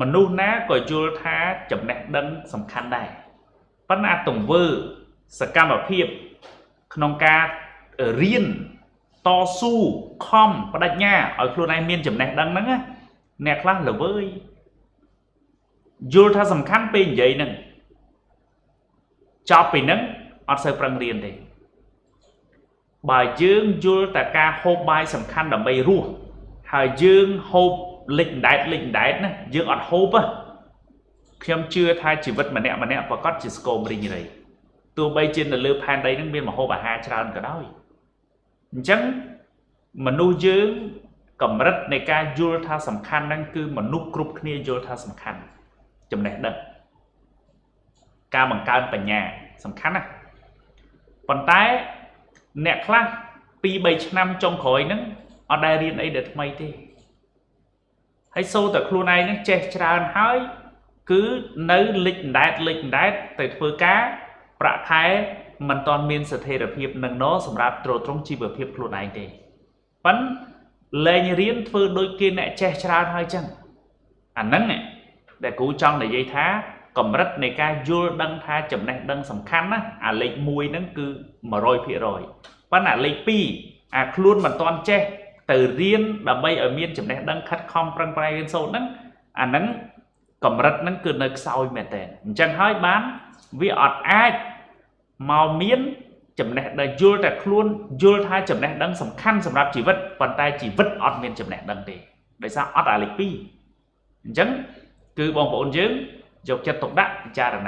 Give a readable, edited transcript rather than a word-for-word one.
មនុស្សណាក៏យល់ថាចំណេះដឹងសំខាន់ដែរប៉ុន្តែទង្វើសកម្មភាពក្នុងការរៀនតស៊ូខំបដិញ្ញាឲ្យខ្លួនឯងមានចំណេះដឹងហ្នឹងអ្នកខ្លះល្វើយយល់ថាសំខាន់ពេលនិយាយហ្នឹងចប់ពីហ្នឹងអត់សូវប្រឹងរៀនទេបើយើងយល់តែការហូបបាយសំខាន់ដើម្បីរស់ហើយយើងហូបលិចដែតណាយើងអត់ហូបខ្ញុំជឿថាជីវិតម្នាក់ប្រកាសជាស្គមរីងរៃទោះបីជានៅលើផែនដីហ្នឹងមានម្ហូបអាហារច្រើនក៏ដោយអញ្ចឹងមនុស្សយើងកម្រិតនៃការយល់ថាសំខាន់ហ្នឹងគឺមនុស្សគ្រប់គ្នាយល់ថាសំខាន់ចំណេះដឹងការបង្កើនបញ្ញាសំខាន់ណាស់ប៉ុន្តែអ្នកខ្លះ 2-3 ឆ្នាំចុងក្រោយហ្នឹងអត់ដែលរៀនអីដែលថ្មីទេហើយសូត្រតែខ្លួនឯងហ្នឹងចេះច្រើនហើយគឺនៅលិចដែតទៅធ្វើការប្រាក់ខែមិនទាន់មានស្ថិរភាពនឹងណសម្រាប់ទ្រទ្រង់ជីវភាពខ្លួនឯងទេប៉ិនលែងរៀនធ្វើដូចគេអ្នកចេះច្រើនហើយចឹងអាហ្នឹងដែលគ្រូចង់និយាយថាកម្រិតនៃការយល់ដឹងថាចំណេះដឹងសំខាន់ណាអាលេខ1ហ្នឹងគឺ 100% ប៉ុន្តែអាលេខ2អាខ្លួនមិនទាន់ចេះទៅរៀនដើម្បីឲ្យមានចំណេះដឹងខិតខំប្រឹងប្រែងរៀនសូត្រហ្នឹងអាហ្នឹងកម្រិតហ្នឹងគឺនៅខ្សោយមែនតើអញ្ចឹងហើយបានវាអត់អាចមកមានចំណេះដឹងយល់តែខ្លួនយល់ថាចំណេះដឹងសំខាន់សម្រាប់ជីវិតប៉ុន្តែជីវិតអត់មានចំណេះដឹងទេដោយសារអត់អាលេខ2អញ្ចឹងគឺបងប្អូនយើងយកចិត្តទុកដាក់ពិចារណា